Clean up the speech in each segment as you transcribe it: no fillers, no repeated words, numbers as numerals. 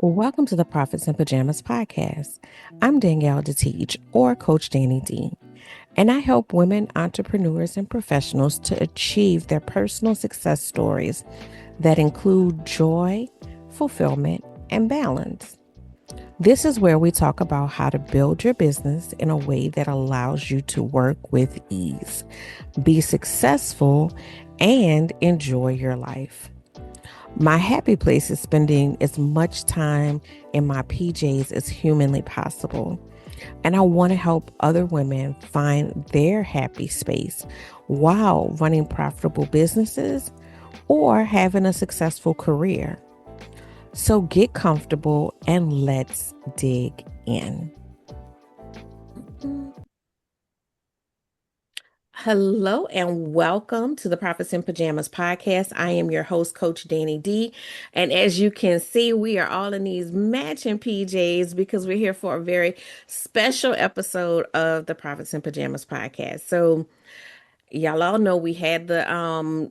Welcome to the Profits in Pajamas podcast. I'm Danielle DeTeach, or Coach Danni D, and I help women entrepreneurs and professionals to achieve their personal success stories that include joy, fulfillment, and balance. This is where we talk about how to build your business in a way that allows you to work with ease, be successful, and enjoy your life. My happy place is spending as much time in my PJs as humanly possible. And I want to help other women find their happy space while running profitable businesses or having a successful career. So get comfortable and let's dig in. Hello and welcome to the Profits in Pajamas podcast. I am your host, Coach Danni D. And as you can see, we are all in these matching PJs because we're here for a very special episode of the Profits in Pajamas podcast. So, y'all all know we had the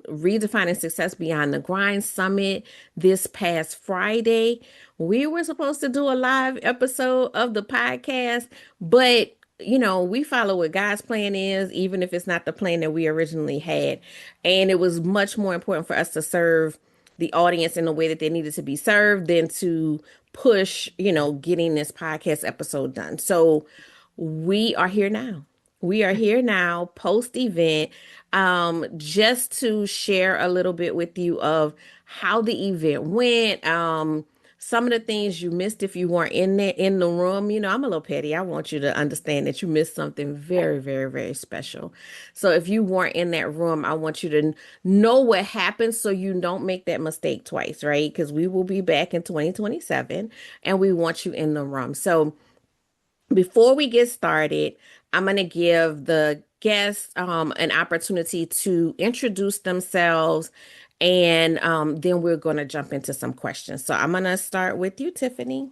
Redefining Success Beyond the Grind Summit this past Friday. We were supposed to do a live episode of the podcast, but we follow what God's plan is, even if it's not the plan that we originally had. And it was much more important for us to serve the audience in the way that they needed to be served than to push, getting this podcast episode done. So we are here now. We are here now, post event, just to share a little bit with you of how the event went. Some of the things you missed if you weren't in there in the room. I'm a little petty. I want you to understand that you missed something very, very, very special. So if you weren't in that room, I want you to know what happened so you don't make that mistake twice, right? Because we will be back in 2027 and we want you in the room. So before we get started, I'm going to give the guests an opportunity to introduce themselves, and then we're going to jump into some questions. So I'm going to start with you, Tiffany.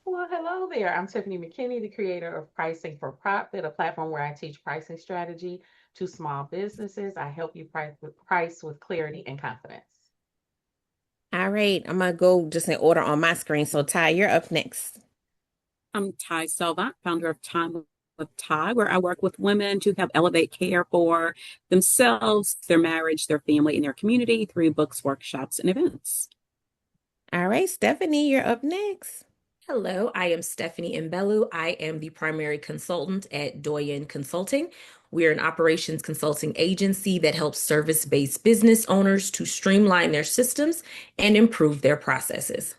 Well, hello there. I'm Tiffany McKinney, the creator of Pricing for Profit, a platform where I teach pricing strategy to small businesses. I help you price with clarity and confidence. All right, I'm going to go just in order on my screen. So, Ty, you're up next. I'm Ty Salvant, founder of Time with Ty, where I work with women to help elevate care for themselves, their marriage, their family, and their community through books, workshops, and events. All right, Stephanie, you're up next. Hello, I am Stephanie Mbelu. I am the primary consultant at Doyen Consulting. We are an operations consulting agency that helps service-based business owners to streamline their systems and improve their processes.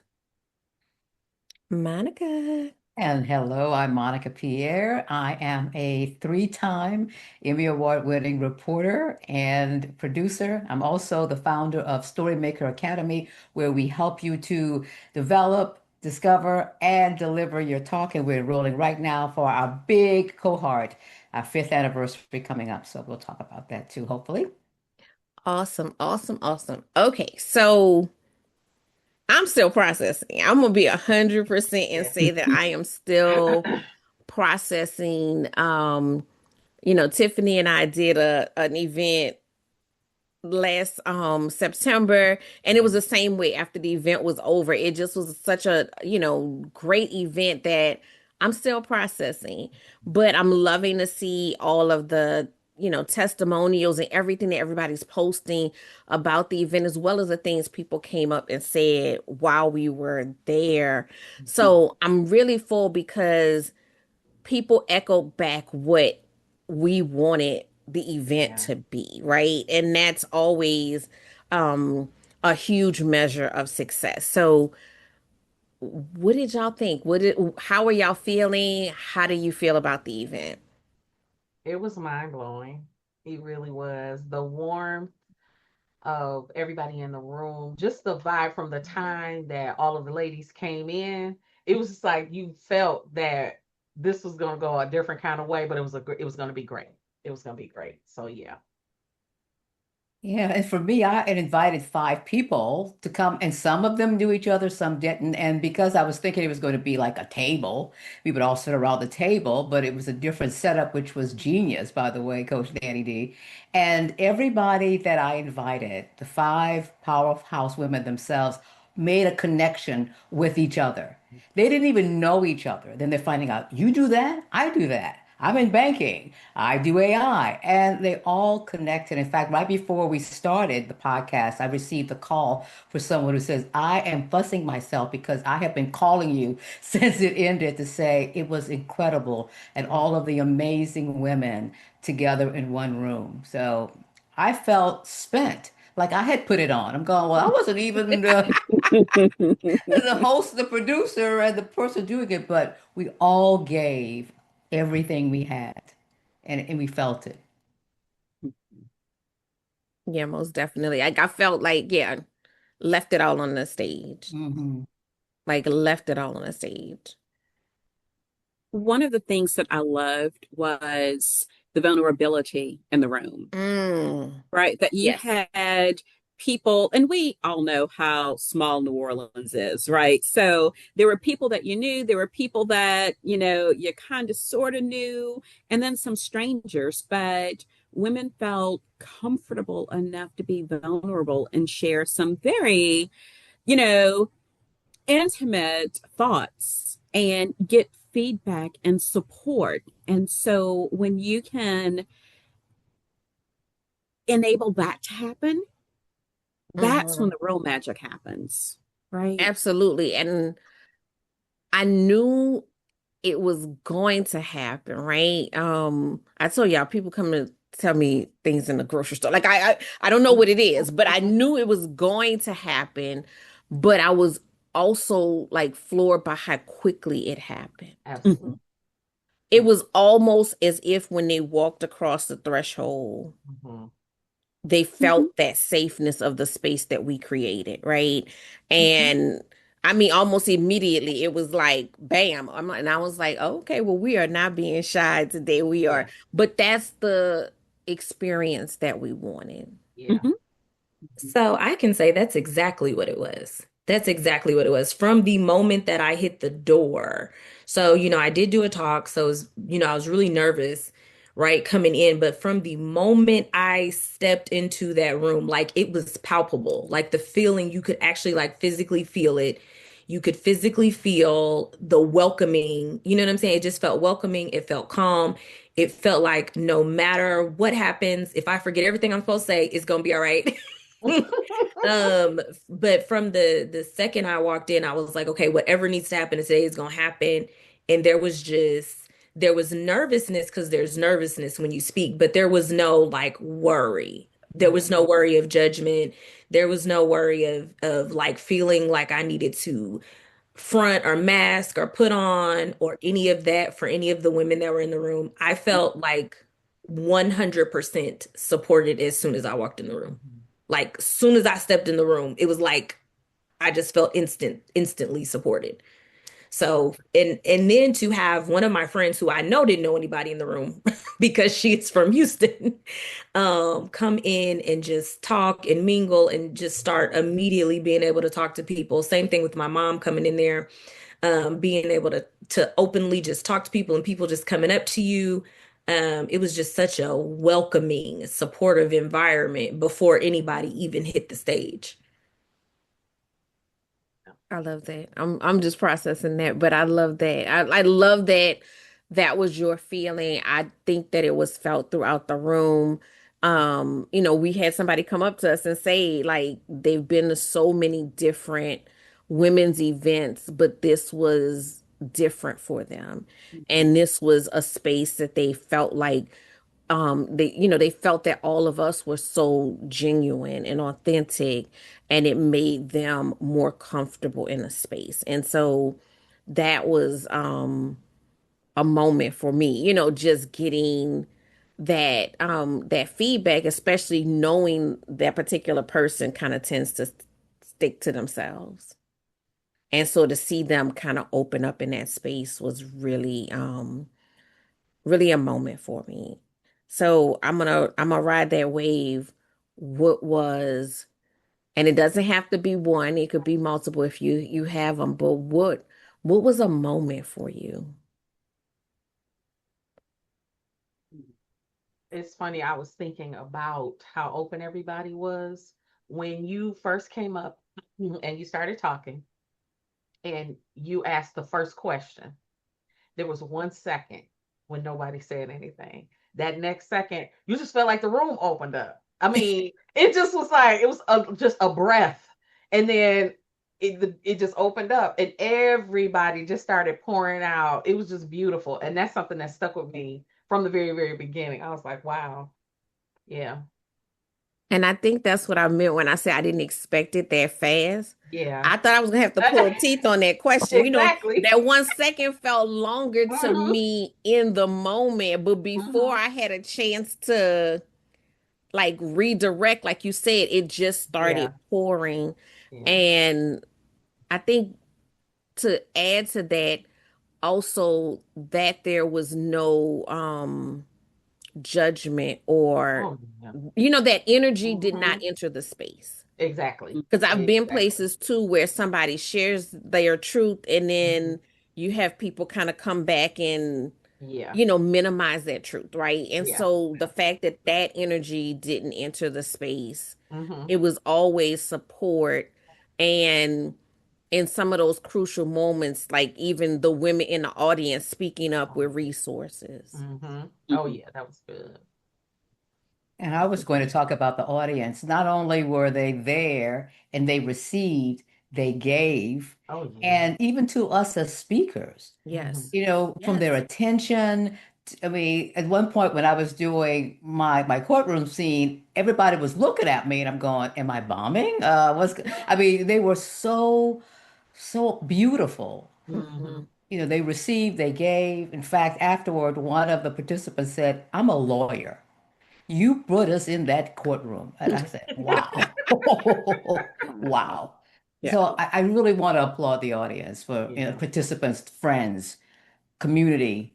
Monica. And hello, I'm Monica Pierre. I am a three-time Emmy Award-winning reporter and producer. I'm also the founder of Storymaker Academy, where we help you to develop, discover, and deliver your talk. And we're rolling right now for our big cohort, our fifth anniversary coming up. So we'll talk about that too, hopefully. Awesome, awesome, awesome. Okay, so I'm still processing. I'm gonna be 100% and say that I am still processing. Tiffany and I did an event last September, and it was the same way after the event was over. It just was such a, great event that I'm still processing, but I'm loving to see all of the testimonials and everything that everybody's posting about the event, as well as the things people came up and said while we were there. So I'm really full because people echoed back what we wanted the event to be, right? And that's always a huge measure of success. So what did y'all think? How are y'all feeling? How do you feel about the event? It was mind-blowing. It really was. The warmth of everybody in the room, just the vibe from the time that all of the ladies came in. It was just like you felt that this was going to go a different kind of way, but it was going to be great. It was going to be great. So yeah. Yeah, and for me, I had invited five people to come, and some of them knew each other, some didn't. And because I was thinking it was going to be like a table, we would all sit around the table, but it was a different setup, which was genius, by the way, Coach Danny D. And everybody that I invited, the five powerhouse women themselves, made a connection with each other. They didn't even know each other. Then they're finding out, you do that, I do that. I'm in banking, I do AI. And they all connected. In fact, right before we started the podcast, I received a call for someone who says, I am fussing myself because I have been calling you since it ended to say it was incredible and all of the amazing women together in one room. So I felt spent. Like I had put it on. I'm going, well, I wasn't even the host, the producer, and the person doing it, but we all gave everything we had and we felt it. Yeah, most definitely. Like I felt like, yeah, left it all on the stage. Hmm. Like left it all on the stage. One of the things that I loved was the vulnerability in the room, Mm, right? That you yes. had people, and we all know how small New Orleans is, right? So there were people that you knew, there were people that, you kind of sort of knew, and then some strangers, but women felt comfortable enough to be vulnerable and share some very, you know, intimate thoughts and get feedback and support. And so when you can enable that to happen, that's when Hmm. the real magic happens, right? Absolutely. And I knew it was going to happen, right? I told y'all people come to tell me things in the grocery store. Like I don't know what it is, but I knew it was going to happen, but I was also like floored by how quickly it happened. Mhm. Absolutely. It was almost as if when they walked across the threshold, Mhm. they Mhm. felt that safeness of the space that we created, right? Mhm. And I mean, almost immediately, it was like, bam. And I was like, oh, okay, well, we are not being shy today. We Yeah. are, but that's the experience that we wanted. Yeah. Mhm. So I can say that's exactly what it was. That's exactly what it was from the moment that I hit the door. So, I did do a talk. So, I was really nervous, right, coming in. But from the moment I stepped into that room, like it was palpable, like the feeling, you could actually like physically feel it. You could physically feel the welcoming. You know what I'm saying? It just felt welcoming. It felt calm. It felt like no matter what happens, if I forget everything I'm supposed to say, it's gonna be all right. Um, but from the second I walked in, I was like, okay, whatever needs to happen today is gonna happen. And there was nervousness because there's nervousness when you speak, but there was no like worry. There was no worry of judgment. There was no worry of like feeling like I needed to front or mask or put on or any of that for any of the women that were in the room. I felt like 100% supported as soon as I walked in the room. Like soon as I stepped in the room, it was like I just felt instantly supported. So and then to have one of my friends who I know didn't know anybody in the room because she's from Houston, come in and just talk and mingle and just start immediately being able to talk to people. Same thing with my mom coming in there, being able to openly just talk to people and people just coming up to you. It was just such a welcoming, supportive environment before anybody even hit the stage. I love that. I'm just processing that, but I love that. I love that that was your feeling. I think that it was felt throughout the room. We had somebody come up to us and say like they've been to so many different women's events, but this was different for them. Mhm. And this was a space that they felt like they felt that all of us were so genuine and authentic, and it made them more comfortable in a space. And so that was a moment for me, just getting that feedback, especially knowing that particular person kind of tends to stick to themselves. And so to see them kind of open up in that space was really a moment for me. So I'm gonna ride that wave. What was, and it doesn't have to be one, it could be multiple if you have them, but what was a moment for you? It's funny, I was thinking about how open everybody was when you first came up and you started talking and you asked the first question. There was 1 second when nobody said anything. That next second, you just felt like the room opened up. I mean, it just was like it was just a breath, and then it just opened up, and everybody just started pouring out. It was just beautiful, and that's something that stuck with me from the very beginning. I was like, wow, yeah, And I think that's what I meant when I said I didn't expect it that fast. yeah, I thought I was gonna have to pull teeth on that question. exactly. That 1 second felt longer to Hmm. me in the moment, but before Hmm. I had a chance to like redirect, like you said, it just started Yeah, pouring. yeah. And I think to add to that, also that there was no judgment or Oh yeah. that energy did not Hmm. enter the space. Exactly, Because I've been exactly. places too where somebody shares their truth and Hmm. then you have people kind of come back and, Yeah, minimize that truth, right? And yeah. so the fact that that energy didn't enter the space, Hmm. it was always support. And in some of those crucial moments, like even the women in the audience speaking up with resources. Hmm. Oh Mhm. yeah, that was good. And I was going to talk about the audience. Not only were they there and they received, they gave, Oh yeah. and even to us as speakers, Hmm. Yes. from their Yes. attention. I mean, at one point when I was doing my courtroom scene, everybody was looking at me, and I'm going, "Am I bombing?" I mean, they were so beautiful. Hmm. Mhm. They received, they gave. In fact, afterward, one of the participants said, "I'm a lawyer. You brought us in that courtroom." And I said, wow. Wow. Yeah. So I really want to applaud the audience for, Yeah. participants, friends, community.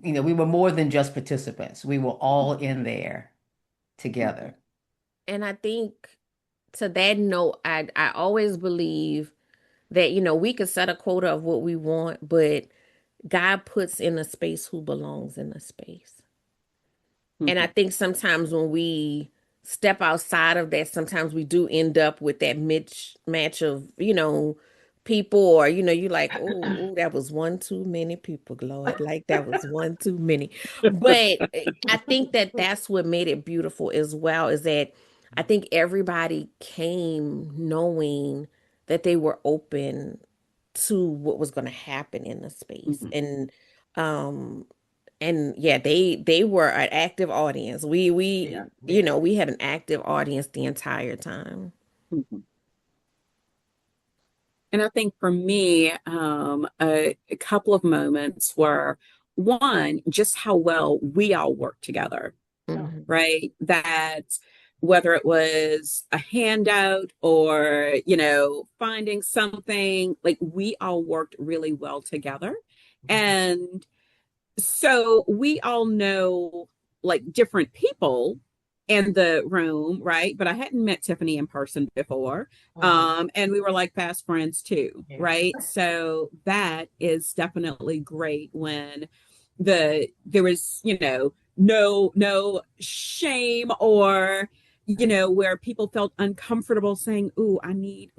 We were more than just participants. We were all in there Mhm. together. And I think to that note, I always believe that, we could set a quota of what we want, but God puts in a space who belongs in a space. And I Mhm. think sometimes when we step outside of that, sometimes we do end up with that mismatch of, people, or, you like, oh, that was one too many people, Lord. Like that was one too many. But I think that that's what made it beautiful as well, is that I think everybody came knowing that they were open to what was going to happen in the space. Mhm. Um and yeah, they were an active audience. We Yeah. we you Yeah. know, we had an active audience the entire time. Mhm. And I think for me, a couple of moments were one, just how well we all worked together, Oh. Mhm. right? That whether it was a handout or, finding something, like we all worked really well together. Mhm. And so we all know like different people in the room, right? But I hadn't met Tiffany in person before. Mhm. And we were like fast friends too, Yeah. right? So that is definitely great when there was, no shame or, where people felt uncomfortable saying, "Ooh,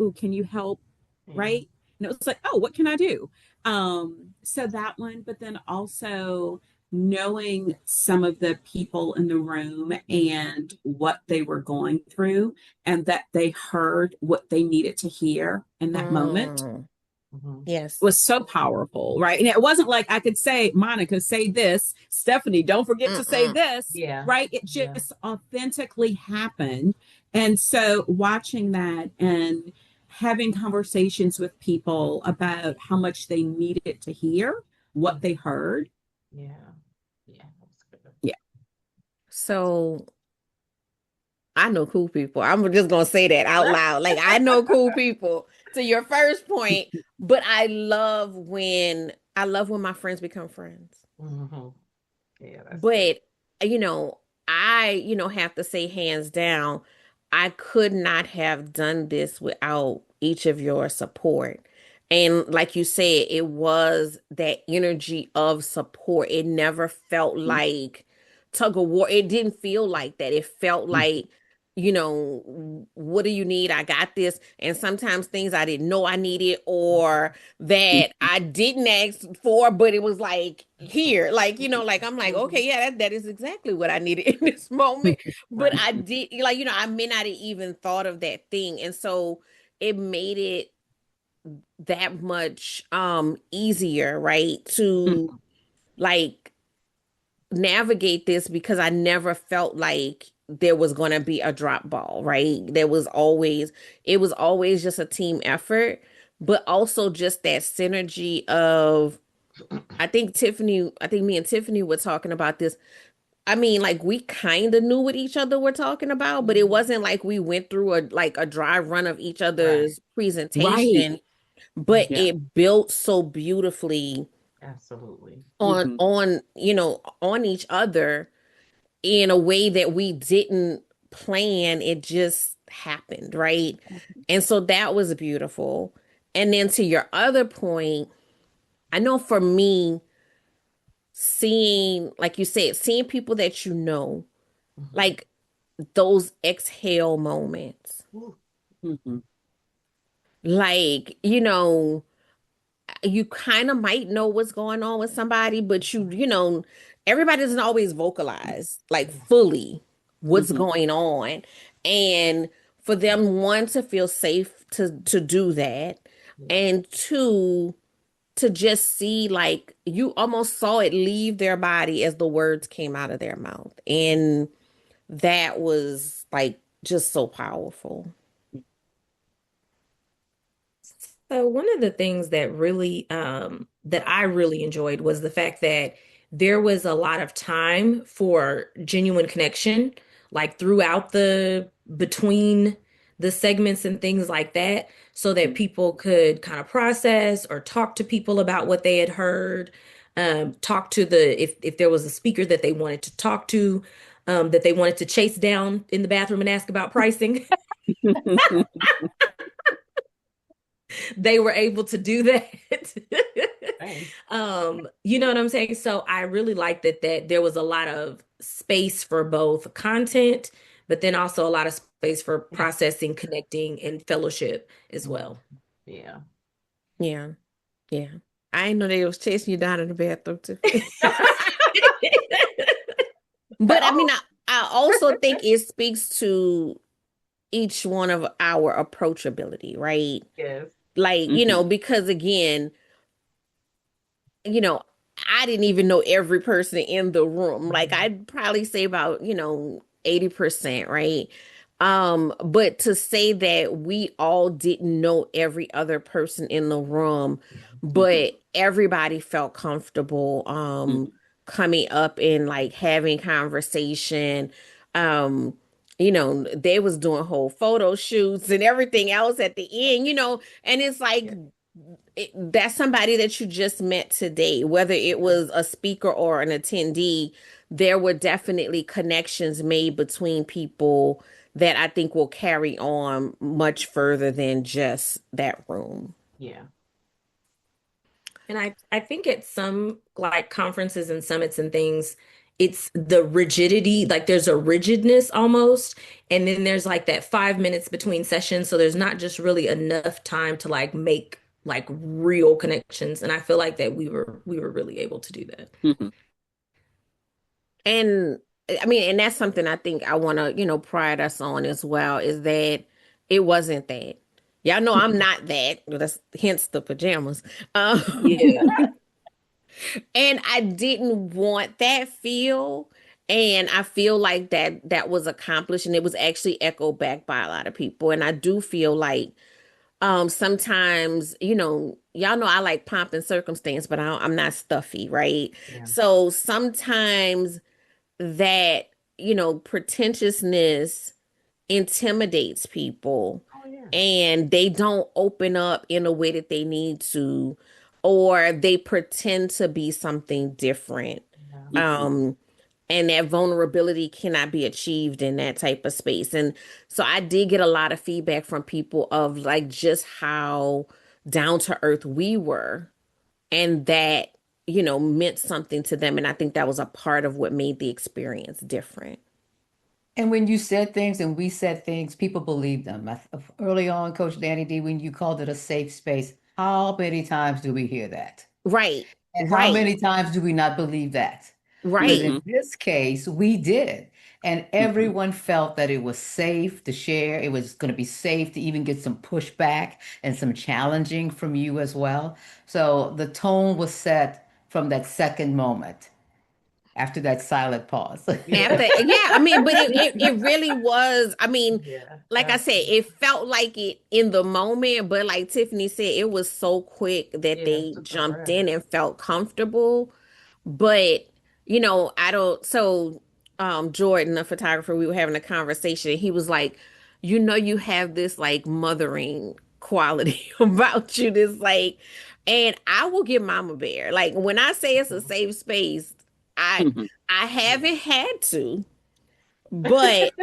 ooh, can you help?" Yeah. Right? And it was like, "Oh, what can I do?" So that one, but then also knowing some of the people in the room and what they were going through, and that they heard what they needed to hear in that moment Mm. Mhm. Yes. was so powerful, right? And it wasn't like I could say, Monica, say this, Stephanie, don't forget to say Mm-mm. this, Yeah. right? It Yeah. just authentically happened. And so watching that and having conversations with people about how much they needed to hear what Mhm. they heard. Yeah. Yeah. That was good. Yeah. So I know cool people. I'm just gonna say that out loud. Like I know cool people. To your first point, but I love when my friends become friends. Mhm. Yeah, that's good. But you know, I have to say hands down, I could not have done this without each of your support. And like you said, it was that energy of support. It never felt like tug of war. It didn't feel like that. It felt like, what do you need? I got this. And sometimes things I didn't know I needed or that I didn't ask for, but it was like here, like, like I'm like, okay, yeah, that is exactly what I needed in this moment. But Right. I did, like, I may not have even thought of that thing. And so it made it that much easier, right? To like navigate this because I never felt like there was going to be a drop ball, right? It was always just a team effort, but also just that synergy of, I think me and Tiffany were talking about this. I mean, like we kind of knew what each other were talking about, but it wasn't like we went through a dry run of each Right. other's Right. presentation, but Yeah. it built so beautifully Absolutely. Hmm. on each other in a way that we didn't plan. It just happened, right? And so that was beautiful. And then to your other point, I know for me, seeing, like you said, seeing people that Mhm. like those exhale moments, Ooh, Hmm. like, you kind of might know what's going on with somebody, but everybody doesn't always vocalize like yeah. fully what's Hmm. going on. And for them, one, to feel safe to do that, Yeah. and two, to just see like you almost saw it leave their body as the words came out of their mouth. And that was like just so powerful. So one of the things that really that I really enjoyed was the fact that there was a lot of time for genuine connection, like throughout the between the segments and things like that, so that people could kind of process or talk to people about what they had heard, talk to if there was a speaker that they wanted to talk to, that they wanted to chase down in the bathroom and ask about pricing. They were able to do that. Thanks. You know what I'm saying? So I really liked that there was a lot of space for both content, but then also a lot of space for processing, connecting, and fellowship as Mhm. well. Yeah. Yeah, yeah. I didn't know they was chasing you down in the bathroom, Tiffany. But I mean, Oh, I also think it speaks to each one of our approachability, right? yes. Like, Hmm. because again, you know, I didn't even know every person in the room. Like Mhm. I'd probably say about, 80%, right? But to say that we all didn't know every other person in the room, Yeah. but everybody felt comfortable Hmm. coming up and like having conversation. They was doing whole photo shoots and everything else at the end, and it's like Yeah. that's somebody that you just met today, whether it Yeah. was a speaker or an attendee. There were definitely connections made between people that I think will carry on much further than just that room. Yeah. And I think at some like conferences and summits and things, it's the rigidity, like there's a rigidness almost, and then there's like that 5 minutes between sessions, so there's not just really enough time to like make like real connections. And I feel like that we were really able to do that. Hmm. And I mean, and that's something I think I want to, pride us on as well, is that it wasn't that. Y'all know I'm not that. That's hence the pajamas. Um, Yeah. And I didn't want that feel. And I feel like that was accomplished and it was actually echoed back by a lot of people. And I do feel like sometimes, y'all know I like pomp and circumstance, but I'm not stuffy, right? Yeah. So sometimes that, pretentiousness intimidates people Oh, yeah. and they don't open up in a way that they need to, or they pretend to be something different. Yeah. Hmm. Um, and that vulnerability cannot be achieved in that type of space. And so I did get a lot of feedback from people of like just how down to earth we were, and that, meant something to them. And I think that was a part of what made the experience different. And when you said things and we said things, people believed them. Early on, Coach Danny D, when you called it a safe space, how many times do we hear that? Right. And how Right. many times do we not believe that? But Right. in this case, we did. And Hmm. everyone felt that it was safe to share. It was going to be safe to even get some pushback and some challenging from you as well. So the tone was set from that second moment after that silent pause. After, Yeah. yeah, I mean, but it really was. I mean, Yeah, like I said, absolutely. it felt like it in the moment, but like Tiffany said, it was so quick that Yeah, they took a jumped breath. in and felt comfortable. But, I don't, so Jordan, the photographer, we were having a conversation, and he was like, you have this like mothering quality about you, this like, and I will get Mama Bear. Like when I say it's a Mhm. safe space, I Hmm. I Yeah. haven't had to, but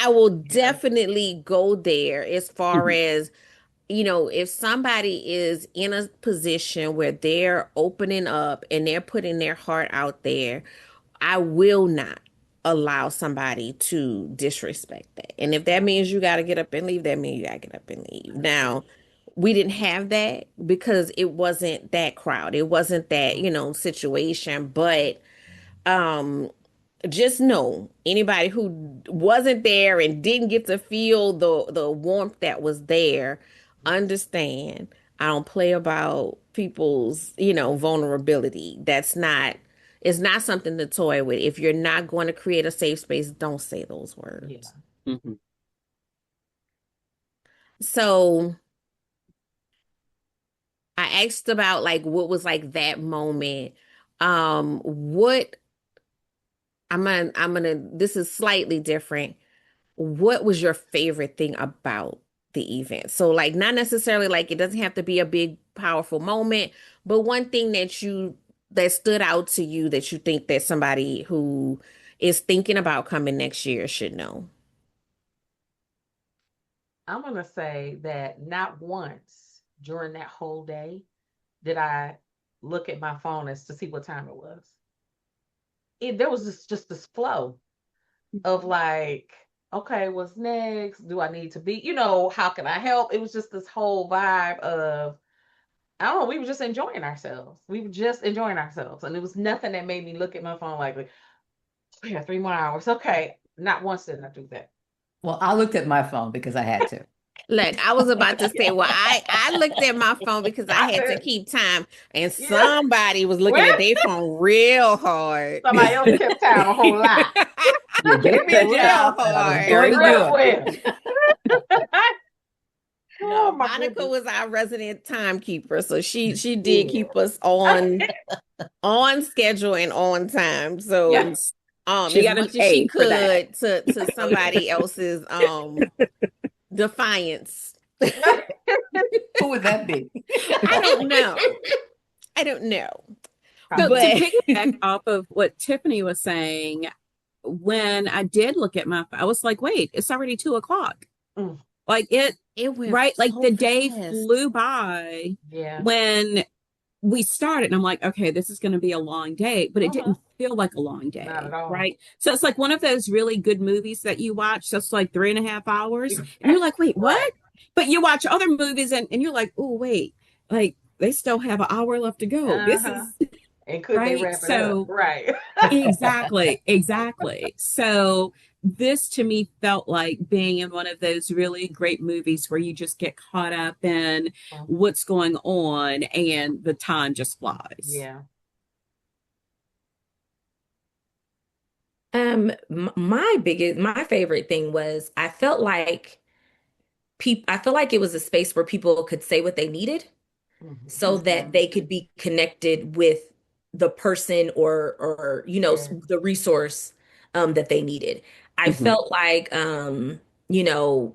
I will Yeah. definitely go there as far Hmm. as, if somebody is in a position where they're opening up and they're putting their heart out there, I will not allow somebody to disrespect that. And if that Right. means you got to get up and leave, that means you got to get up and leave. Now, Absolutely. we didn't have that because it wasn't that crowd. It wasn't that, Mhm. situation, but um just know anybody who wasn't there and didn't get to feel the warmth that was there, understand I don't play about people's, vulnerability. That's not It's not something to toy with. If you're not going to create a safe space, don't say those Yeah. words. Hmm. So I asked about like what was like that moment. What I'm gonna this is slightly different. What was your favorite thing about the event? So, like, not necessarily like it doesn't have to be a big, powerful moment, but one thing that stood out to you that you think that somebody who is thinking about coming next year should know. I'm gonna say that not once during that whole day did I look at my phone as to see what time it was. There was just this flow of like, okay, what's next? Do I need to be, how can I help? It was just this whole vibe of, I don't know, we were just enjoying ourselves. We were just enjoying ourselves. And there was nothing that made me look at my phone like, yeah, 3 more hours. Okay. Not once did I do that. Well, I looked at my phone because I had to. Look, I was about to say, well, I looked at my phone because I I had to did. keep time, and Yeah. somebody was looking Well, at their phone real hard. somebody else kept time a whole lot. You did a good Real job, and I was going hard. to do Real it. well. Oh No, my Monica goodness. was our resident timekeeper, so she did Yeah. keep us on schedule and on time. So, Yes. She as got an much as she A for that. could to somebody else's defiance. Who would that be? I don't know. I don't know. So to But Probably. piggyback off of what Tiffany was saying, when I did look at my, I was like, wait, it's already 2 o'clock. Mm, Like it, it went right? Like so the day fast. flew by yeah. when we started. And I'm like, okay, this is going to be a long day, but it Uh-huh. didn't feel like a long Not at day, all. right? So it's like one of those really good movies that you watch that's like 3.5 hours. And you're like, wait, Right. what? But you watch other movies and you're like, oh, wait, like they still have an hour left to go. This Uh-huh. is And could they right. wrap it up? So Right. exactly, exactly. So this to me felt like being in one of those really great movies where you just get caught up in Mhm. what's going on and the time just flies. Yeah. My favorite thing was I felt like it was a space where people could say what they needed Mhm. so that they could be connected with the person or Yes. the resource that they needed. I Hmm. felt like you know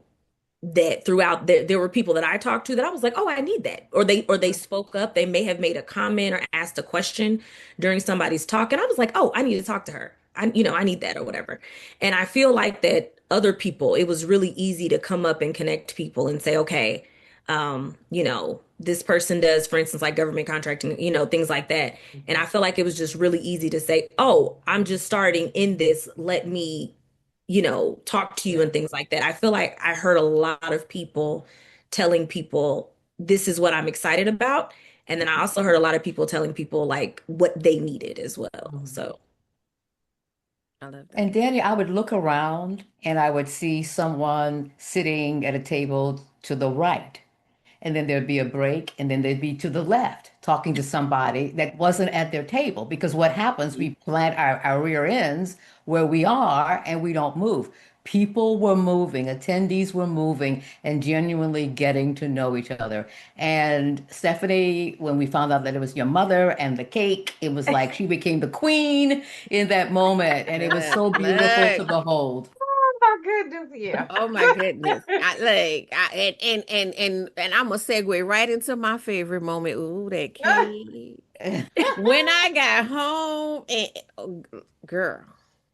that throughout there were people that I talked to that I was like, oh, I need that. Or they Mhm. spoke up. They may have made a comment or asked a question during somebody's talk. And I was like, oh, I need to talk to her. I need that or whatever. And I feel like that other people, it was really easy to come up and connect people and say, okay, this person does, for instance, like government contracting, things like that. And Mhm. I feel like it was just really easy to say, oh, I'm just starting in this. Let me talk to you and things like that. I feel like I heard a lot of people telling people, this is what I'm excited about. And then I also heard a lot of people telling people like what they needed as well. Mhm. So I love that. And Danny, I would look around and I would see someone sitting at a table to the right. And then there'd be a break, and then they'd be to the left talking to somebody that wasn't at their table. Because what happens, we plant our rear ends where we are and we don't move. People were moving, attendees were moving and genuinely getting to know each other. And Stephanie, when we found out that it was your mother and the cake, it was like she became the queen in that moment. And it was Look, so beautiful to look. behold. Oh my goodness, yeah. Oh my goodness. And I'm gonna segue right into my favorite moment. Ooh, that cake. When I got home and oh, girl,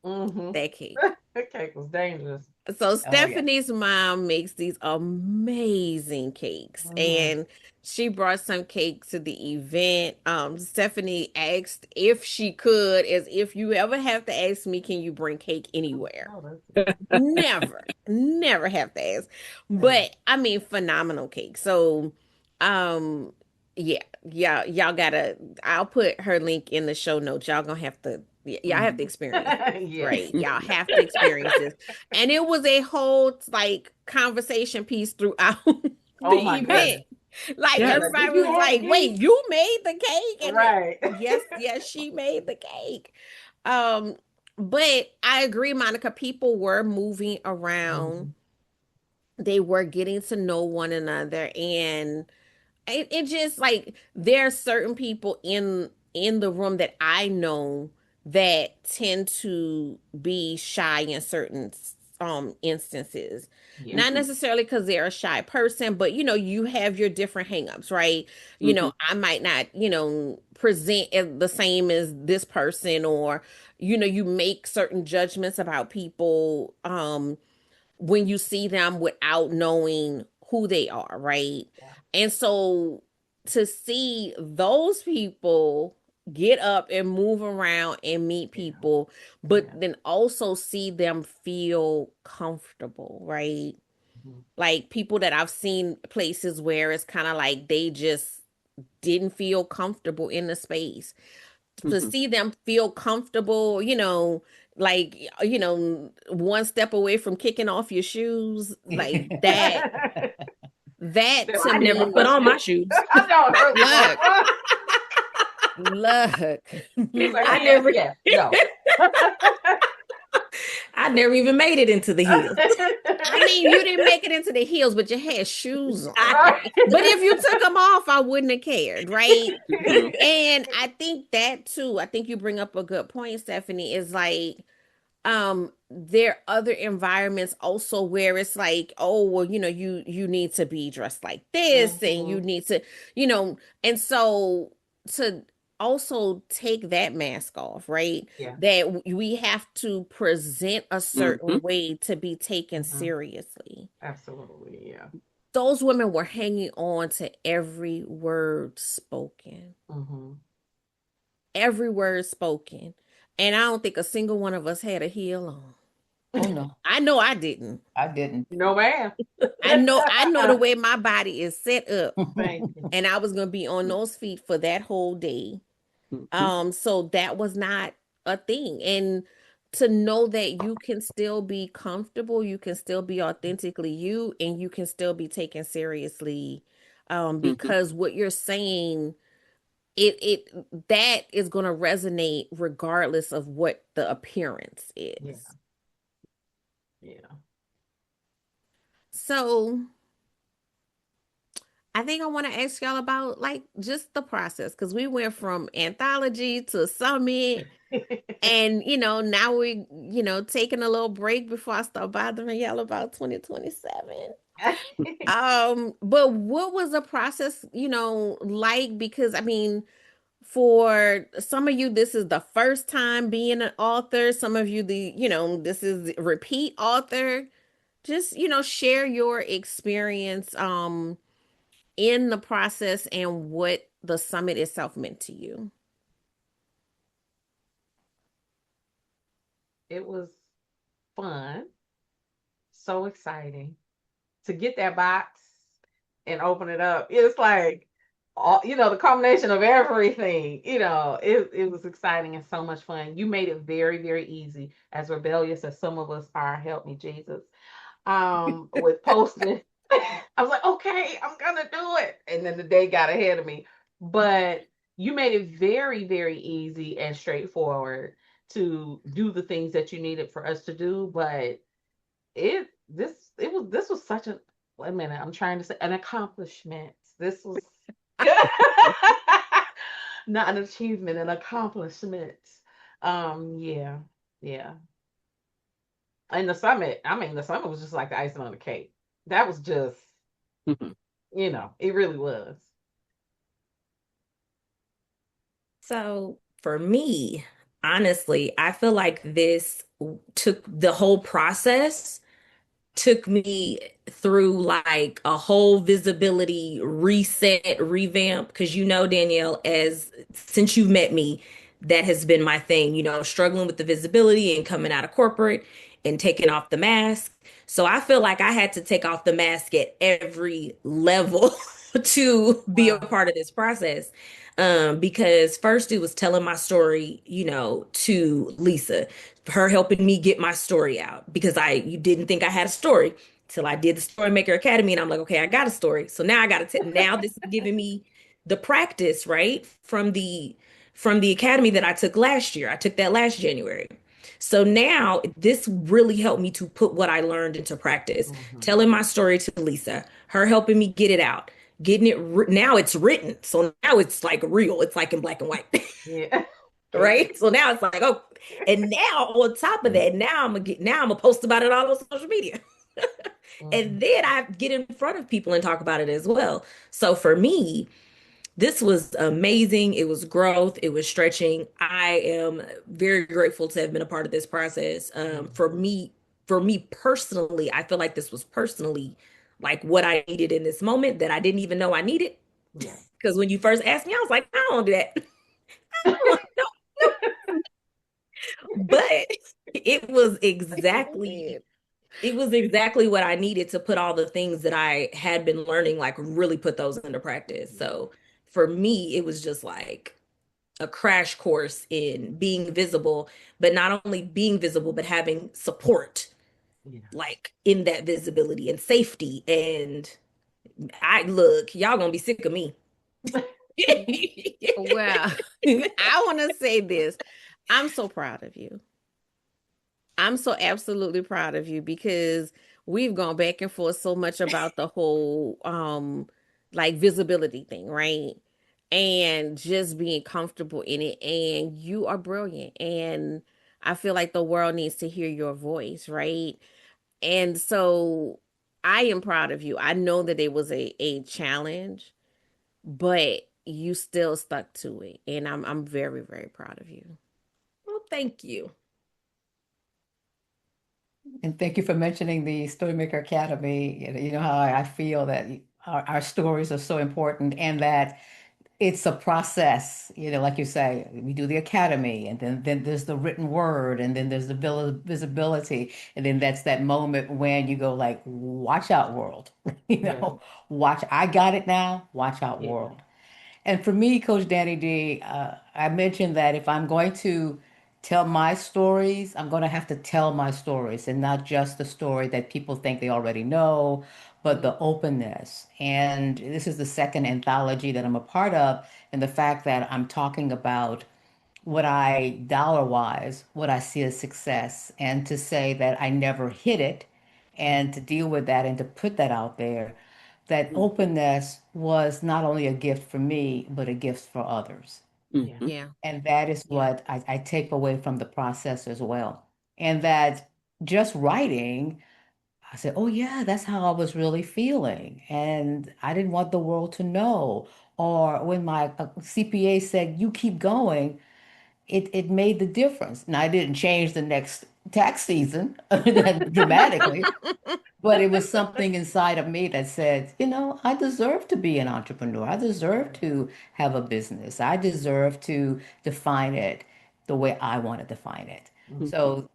Hmm. that cake. That cake was dangerous. So Oh, yeah. Stephanie's mom makes these amazing cakes, Hmm. and she brought some cake to the event. Stephanie asked if she could, as if you ever have to ask me, can you bring cake anywhere? Oh, that's Never, never have to ask. yeah. But I mean, phenomenal cake. So, um, yeah, y'all gotta. I'll put her link in the show notes. Y'all gonna have to. Y'all have to Mhm. experience this, Yes. right? Y'all have to experience this. And it was a whole like conversation piece throughout the Oh my event. goodness. Like She was Yeah. like, everybody did you was have like, "Wait, cake? you made the cake?" And Right. yes, yes, she made the cake. Um, but I agree, Monica. People were moving around. Mhm. They were getting to know one another, and it just like there are certain people in the room that I know that tend to be shy in certain instances. Yeah. Not Mhm. necessarily because they're a shy person, but you have your different hangups, right? Mhm. I might not, present the same as this person, or you make certain judgments about people when you see them without knowing who they are, right? Yeah. And so to see those people get up and move around and meet Yeah. people, but Yeah. then also see them feel comfortable, right? Mhm. Like people that I've seen places where it's kind of like they just didn't feel comfortable in the space, to Mhm. see them feel comfortable, like, one step away from kicking off your shoes, like that They're to like, I I need never my put me, on my slippers. shoes. I know her look, stuff. look, He's like, I oh yeah, never yeah, no. I never even made it into the hills. I mean, you didn't make it into the heels, but you had shoes on. Right. But if you took them off, I wouldn't have cared, right? Mhm. And I think that too, I think you bring up a good point, Stephanie, is like there are other environments also where it's like, oh well, you need to be dressed like this, and you Hmm. need to, you know and so to also take that mask off, right? Yeah. That we have to present a certain Mhm. way to be taken Hmm. seriously. Absolutely. Yeah. Those women were hanging on to every word spoken, Hmm. every word spoken, and I don't think a single one of us had a heel on. Oh, no, I know I didn't. I didn't. No, ma'am. I know the way my body is set up, Thank you. and I was gonna be on those feet for that whole day. Mhm. So that was not a thing. And to know that you can still be comfortable, you can still be authentically you, and you can still be taken seriously, Mhm. because what you're saying, that is gonna resonate regardless of what the appearance Yeah. is. Yeah. So I think I want to ask y'all about like just the process, because we went from anthology to summit, and now we taking a little break before I start bothering y'all about 2027. But what was the process like? Because I mean, for some of you this is the first time being an author, some of you this is repeat author. Just share your experience in the process and what the summit itself meant to you. It was. fun, so exciting to get that box and open it up. It's like all, the combination of everything. It was exciting and so much fun. You made it very, very easy, as rebellious as some of us are. Help me, Jesus. With posting. I was like, okay, I'm gonna do it. And then the day got ahead of me. But you made it very, very easy and straightforward to do the things that you needed for us to do. But this was such a wait a minute, I'm trying to say an accomplishment. This was not an achievement, an accomplishment. Yeah, yeah. And the summit was just like the icing on the cake. That was just, it really was. So for me, honestly, I feel like this took the whole process took me through like a whole visibility reset, revamp. Because Danielle, as since you've met me, that has been my thing, struggling with the visibility and coming out of corporate and taking off the mask. So I feel like I had to take off the mask at every level to be a Wow. part of this process. Because first it was telling my story, to Lisa, her helping me get my story out because you didn't think I had a story till I did the Story Maker Academy, and I'm like, okay, I got a story. So now I got to now this is giving me the practice, right? From the academy that I took last year. I took that last January. So now this really helped me to put what I learned into practice, Mhm. telling my story to Lisa, her helping me get it out, getting it now it's written. So now it's like real. It's like in black and white. Yeah. Right? So now it's like, oh, and now on top of that, now I'm gonna post about it all on social media. Mhm. And then I get in front of people and talk about it as well. So for me, this was amazing. It was growth, it was stretching. I am very grateful to have been a part of this process. Mhm. For me personally, I feel like this was personally like what I needed in this moment that I didn't even know I needed. Yeah. Because when you first asked me, I was like, I don't do that. No, but it was Go exactly ahead. it was exactly what I needed to put all the things that I had been learning, like really put those into practice. So for me, it was just like a crash course in being visible, but not only being visible, but having support, Yes. like in that visibility and safety. And I look, y'all gonna be sick of me. Well, I want to say this. I'm so proud of you. I'm so absolutely proud of you because we've gone back and forth so much about the whole like visibility thing, right? And just being comfortable in it. And you are brilliant. And I feel like the world needs to hear your voice, right? And so I am proud of you. I know that it was a challenge, but you still stuck to it. And I'm very, very proud of you. Well, thank you. And thank you for mentioning the Storymaker Academy. You know how I feel that our stories are so important and that it's a process. Like you say, we do the academy, and then there's the written word, and then there's the visibility, and then that's that moment when you go like, "Watch out, world!" You Yeah. know, watch. I got it now. Watch out, Yeah. world. And for me, Coach Danny D, I mentioned that if I'm going to tell my stories, I'm going to have to tell my stories and not just the story that people think they already know, but Mhm. the openness. And this is the second anthology that I'm a part of, and the fact that I'm talking about what I, dollar wise, what I see as success, and to say that I never hit it, and to deal with that and to put that out there, that openness was not only a gift for me, but a gift for others. Yeah. Mhm. Yeah. And that is Yeah. what I take away from the process as well. And that just writing, I said, oh, yeah, that's how I was really feeling. And I didn't want the world to know. Or when my CPA said, you keep going, it made the difference. Now, I didn't change the next tax season dramatically, but it was something inside of me that said, I deserve to be an entrepreneur. I deserve to have a business. I deserve to define it the way I want to define it. Mhm. So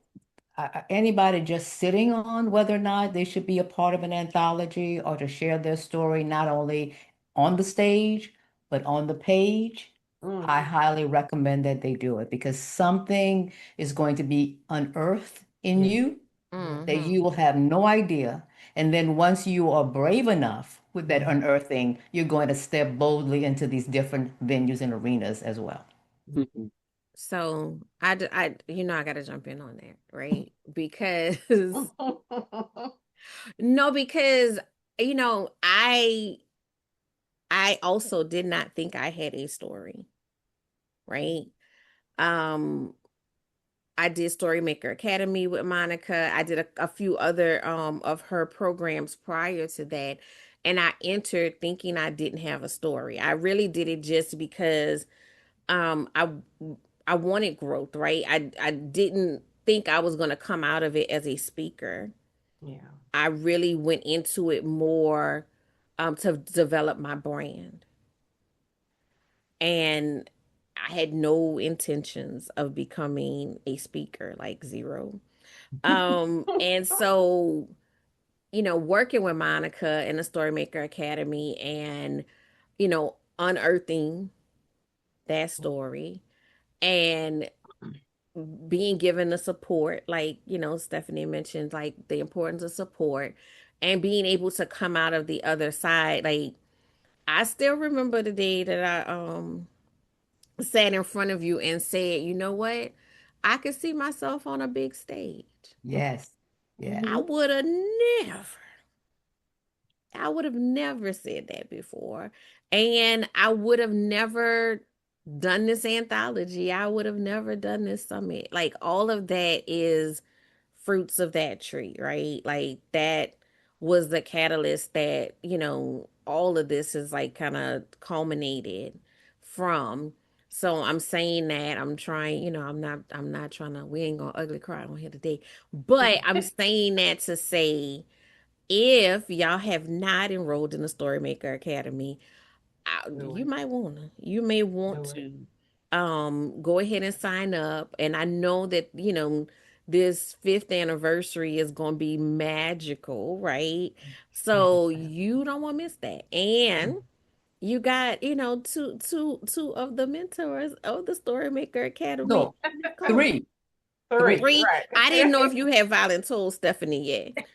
anybody just sitting on whether or not they should be a part of an anthology or to share their story, not only on the stage, but on the page, I Mm, highly recommend that they do it because something is going to be unearthed in yes, you yes, that Hmm. you will have no idea. And then once you are brave enough with that mm, unearthing, you're going to step boldly into these different venues and arenas as well. mm. Mhm. So I got to jump in on that, right? Because no, because I also did not think I had a story, right? Um, I did Storymaker Academy with Monica. I did a few other of her programs prior to that. And I entered thinking I didn't have a story. I really did it just because um I I wanted growth, right? I didn't think I was gonna come out of it as a speaker. Yeah. I really went into it more to develop my brand. And I had no intentions of becoming a speaker, like zero. And so, working with Monica in the Storymaker Academy and, unearthing that story and being given the support, like, Stephanie mentioned, like the importance of support and being able to come out of the other side. Like, I still remember the day that I sat in front of you and said, you know what? I could see myself on a big stage. Yes. Yeah. I Mhm. would have never I would have never said that before. And I would have never done this anthology. I would have never done this summit. Like all of that is fruits of that tree, right? Like that was the catalyst that, all of this is like kind of culminated from. So I'm saying that I'm trying, I'm not trying to, we ain't gonna ugly cry on here today. But I'm saying that to say if y'all have not enrolled in the Storymaker Academy, Do it. you may want Do it. to go ahead and sign up. And I know that, this fifth anniversary is going to be magical, right? Yes. So you don't want to miss that. And you got, two of the mentors of the Storymaker Academy. No, Come on. three, Three, three. Three. I didn't know right. if you had voluntold Stephanie yet.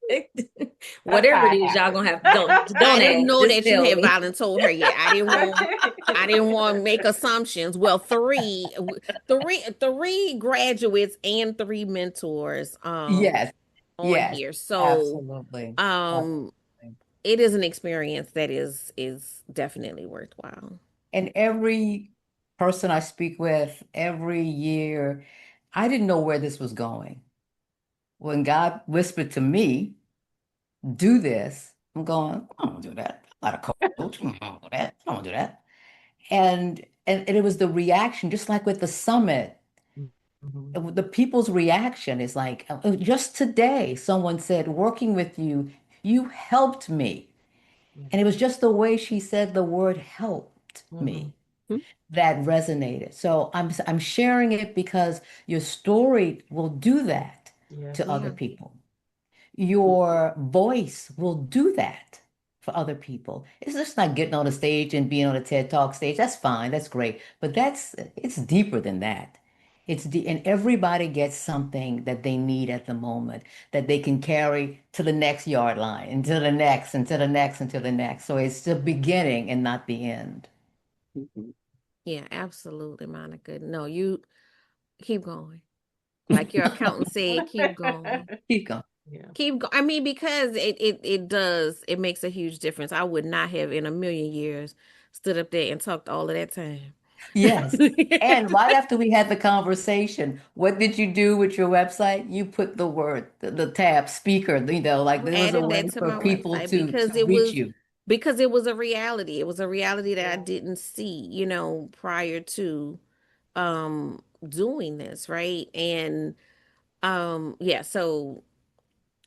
That's Whatever how it it is, y'all gonna have I don't didn't ask. know Just that you tell had me. voluntold her yet. I didn't want to make assumptions. Well, three graduates and three mentors Yes. on Yes. here. So Absolutely. um Absolutely. it is an experience that is definitely worthwhile. And every person I speak with every year, I didn't know where this was going. When God whispered to me, do this, I'm going, I don't do that. I'm not a coach. I don't do that. I don't do that. And it was the reaction, just like with the summit, Mhm. the people's reaction is like, just today, someone said, working with you, you helped me. Yes. And it was just the way she said the word helped Mhm. me that resonated. So I'm sharing it because your story will do that Yes, to other Yeah. people. Your voice will do that for other people. It's just not getting on a stage and being on a TED Talk stage. That's fine. That's great. But it's deeper than that. And everybody gets something that they need at the moment that they can carry to the next yard line, and to the next, and to the next, and to the next. So it's the beginning and not the end. Mhm. Yeah, absolutely, Monica. No, you keep going. Like your accountant said, keep going. Keep going. yeah. Keep going. I mean, because it makes a huge difference. I would not have in a million years stood up there and talked all of that time. Yes. And right after we had the conversation, what did you do with your website? You put the word, the tab speaker, like I there was a added way that to for my people website to reach you. because it was a reality. It was a reality that I Yeah. didn't see, prior to doing this, right? And yeah, so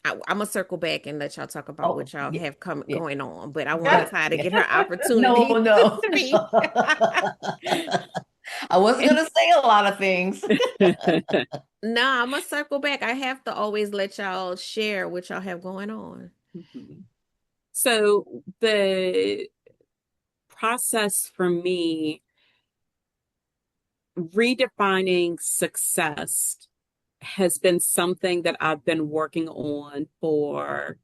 I'm gonna circle back and let y'all talk about Oh, what y'all yeah, have come yeah. going on, but I wanted But Ty to yeah. get her No, opportunity to no. speak. I wasn't going to say a lot of things. No, I'm gonna circle back. I have to always let y'all share what y'all have going on. So the process for me, redefining success has been something that I've been working on for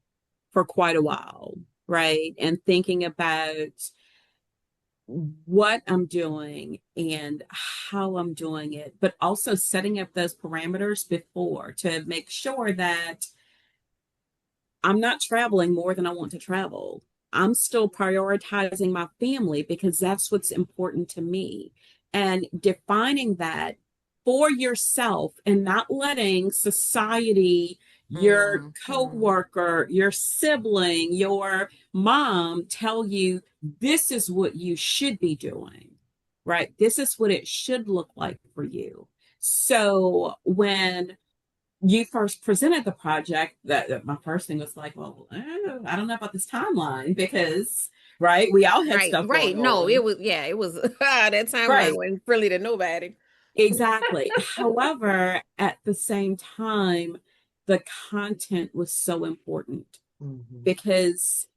quite a while, right? And thinking about what I'm doing and how I'm doing it, but also setting up those parameters before to make sure that I'm not traveling more than I want to travel. I'm still prioritizing my family because that's what's important to me. And defining that for yourself and not letting society, your coworker, your sibling, your mom tell you this is what you should be doing, right? This is what it should look like for you. So when you first presented the project, that my first thing was like, well, I don't know about this timeline because, right, we all had Right, stuff right. going No, it on. was, yeah, it was that timeline Right, wasn't friendly to nobody. exactly. However, at the same time, the content was so important Mhm. because,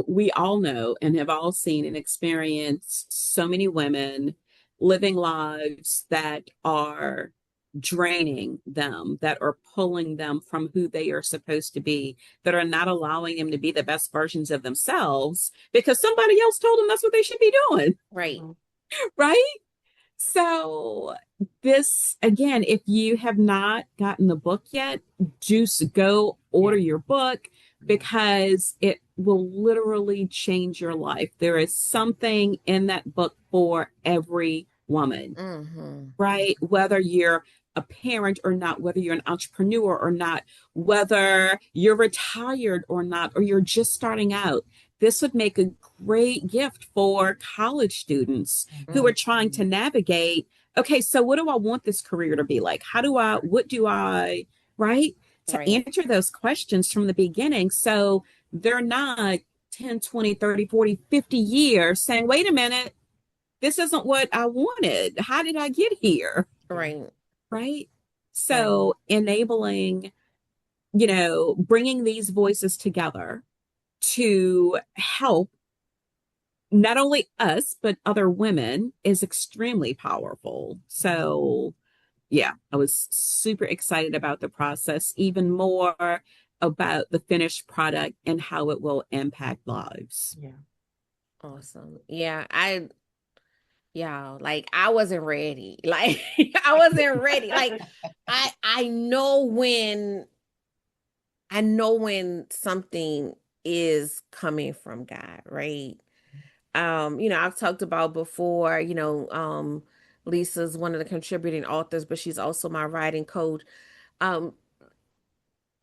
we all know and have all seen and experienced so many women living lives that are draining them, that are pulling them from who they are supposed to be, that are not allowing them to be the best versions of themselves because somebody else told them that's what they should be doing, Right. Mhm. right? So, this again, if you have not gotten the book yet, just go order Yeah. your book because it will literally change your life. There is something in that book for every woman, Mm-hmm. right? Whether you're a parent or not, whether you're an entrepreneur or not, whether you're retired or not, or you're just starting out. This would make a great gift for college students who Mm-hmm. are trying to navigate. Okay, so what do I want this career to be like? What do I, right? To Right. answer those questions from the beginning. So they're not 10, 20, 30, 40, 50 years saying, wait a minute, this isn't what I wanted. How did I get here? Yeah. Right. Right. Right. So enabling, bringing these voices together to help not only us, but other women is extremely powerful. So, yeah, I was super excited about the process, even more about the finished product and how it will impact lives. Yeah. Awesome. Yeah, like I wasn't ready. Like I wasn't ready. Like I know when something is coming from God, right? I've talked about before, Lisa's one of the contributing authors, but she's also my writing coach. Um,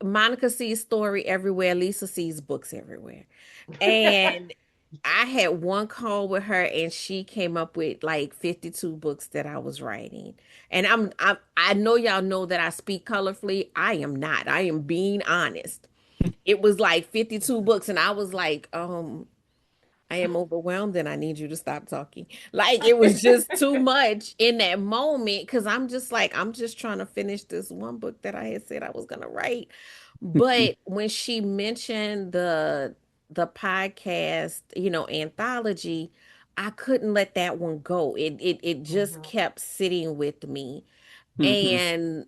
Monica sees story everywhere, Lisa sees books everywhere. And I had one call with her and she came up with like 52 books that I was writing. And I know y'all know that I speak colorfully. I am not. I am being honest. It was like 52 books and I was like, I am overwhelmed and I need you to stop talking. Like it was just too much in that moment because I'm just like, I'm just trying to finish this one book that I had said I was gonna write. But when she mentioned the podcast, anthology, I couldn't let that one go. It just Mhm. kept sitting with me. Mhm. And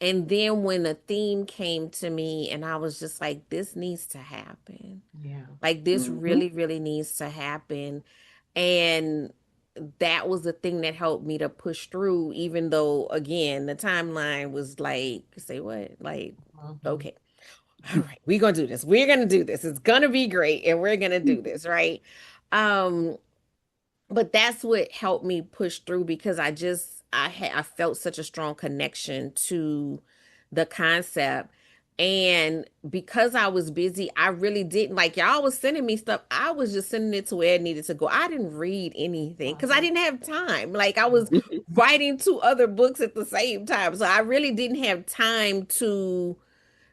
and then when the theme came to me and I was just like, this needs to happen. Yeah. Like this Mhm. really, really needs to happen. And that was the thing that helped me to push through, even though again, the timeline was like, say what? Like, Mhm. okay, all right, we're gonna do this. We're gonna do this. It's gonna be great, and we're gonna do this, right? Um, but that's what helped me push through because I felt such a strong connection to the concept. And because I was busy, I really didn't like y'all was sending me stuff. I was just sending it to where it needed to go. I didn't read anything because I Mhm. didn't have time. Like I was writing two other books at the same time. So I really didn't have time to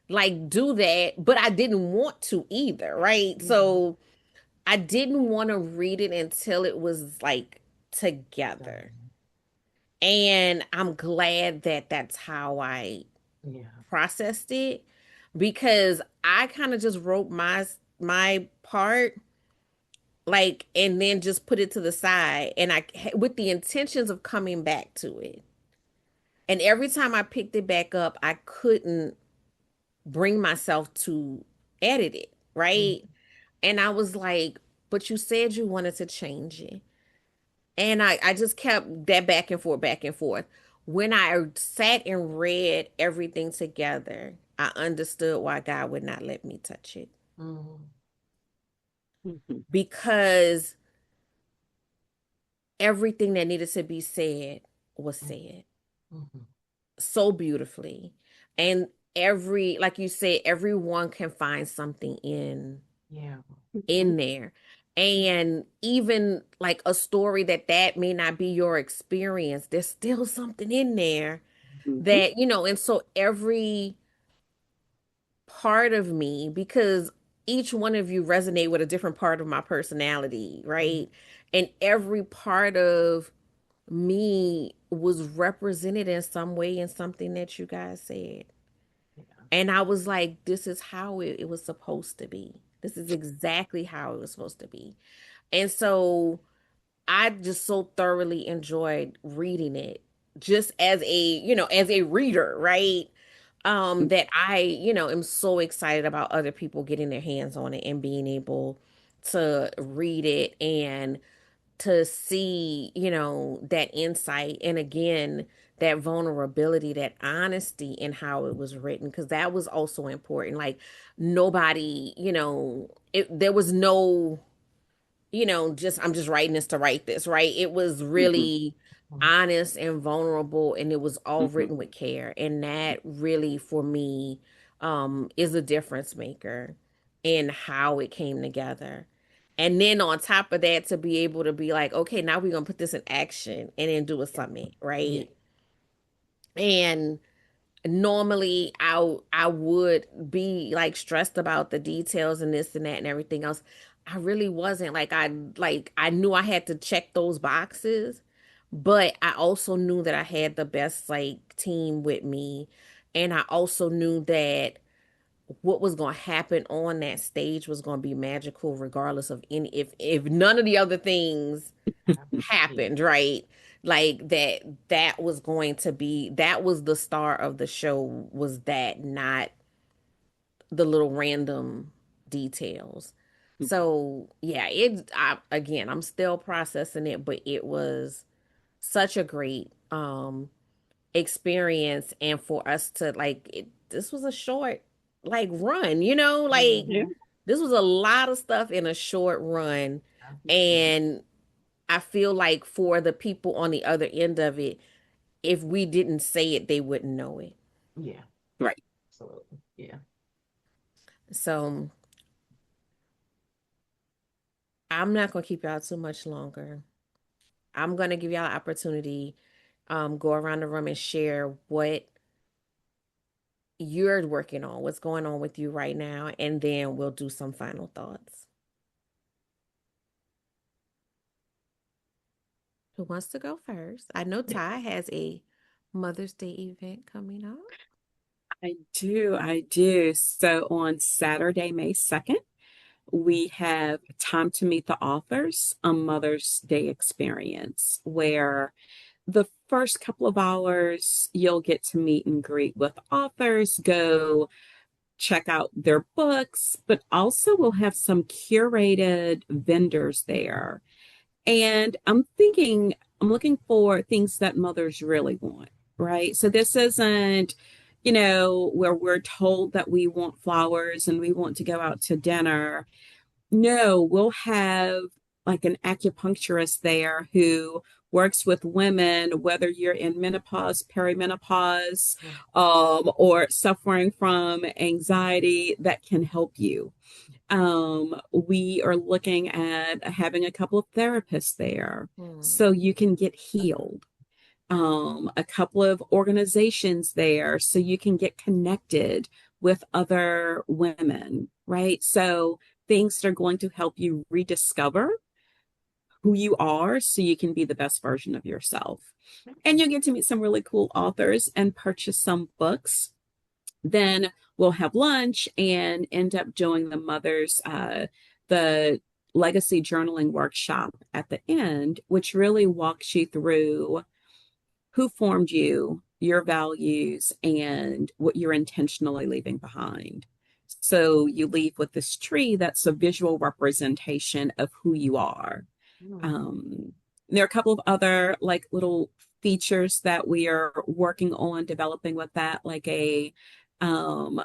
like do that, but I didn't want to either, right? Mhm. So I didn't want to read it until it was like together. Mhm. And I'm glad that that's how I Yeah. processed it, because I kind of just wrote my part, like, and then just put it to the side, and I, with the intentions of coming back to it. And every time I picked it back up, I couldn't bring myself to edit it, Mhm. right? And I was like, but you said you wanted to change it. And I just kept that back and forth, back and forth. When I sat and read everything together, I understood why God would not let me touch it. Mhm. Mhm. Because everything that needed to be said was said Mhm. so beautifully. And every, like you said, everyone can find something Yeah. in there. And even like a story that may not be your experience, there's still something in there Mhm. that, and so every part of me, because each one of you resonate with a different part of my personality, Mhm. right? And every part of me was represented in some way in something that you guys said. Yeah. And I was like, this is how it was supposed to be. This is exactly how it was supposed to be. And so I just so thoroughly enjoyed reading it, just as as a reader, right? That I, am so excited about other people getting their hands on it and being able to read it and to see, that insight, and again, that vulnerability, that honesty in how it was written, because that was also important. Like, nobody, there was no, just, I'm just writing this to write this, right? It was Mhm. really Mhm. honest and vulnerable, and it was all Mhm. written with care. And that really, for me, is a difference maker in how it came together. And then on top of that, to be able to be like, okay, now we're gonna put this in action and then do a summit, Yeah. right? And normally I would be like stressed about the details and this and that and everything else. I really wasn't. I knew I had to check those boxes, but I also knew that I had the best like team with me, and I also knew that what was going to happen on that stage was going to be magical, regardless of any, if none of the other things Yeah. happened, right? Like that was going to be, that was the star of the show, was that, not the little random details. So yeah, again, I'm still processing it, but it was such a great experience. And for us to like this was a short like run, like Yeah. Mhm. this was a lot of stuff in a short run. I do too. And I feel like for the people on the other end of it, if we didn't say it, they wouldn't know it. Yeah. Right. Absolutely. Yeah. So I'm not gonna keep y'all too much longer. I'm gonna give y'all an opportunity, go around the room and share what you're working on, what's going on with you right now, and then we'll do some final thoughts. Who wants to go first? I know Ty has a Mother's Day event coming up. I do. I do. So on Saturday, May 2nd, we have Time to Meet the Authors, a Mother's Day experience where the first couple of hours you'll get to meet and greet with authors, go check out their books, but also we'll have some curated vendors there. And I'm looking for things that mothers really want, right? So this isn't, where we're told that we want flowers and we want to go out to dinner. No, we'll have like an acupuncturist there who works with women, whether you're in menopause, perimenopause, Mhm. or suffering from anxiety, that can help you. We are looking at having a couple of therapists there Hmm. so you can get healed. A couple of organizations there so you can get connected with other women, right? So things that are going to help you rediscover who you are so you can be the best version of yourself. And you'll get to meet some really cool authors and purchase some books. Then we'll have lunch and end up doing the legacy journaling workshop at the end, which really walks you through who formed you, your values, and what you're intentionally leaving behind. So you leave with this tree that's a visual representation of who you are. Um, there are a couple of other like little features that we are working on developing with that, like a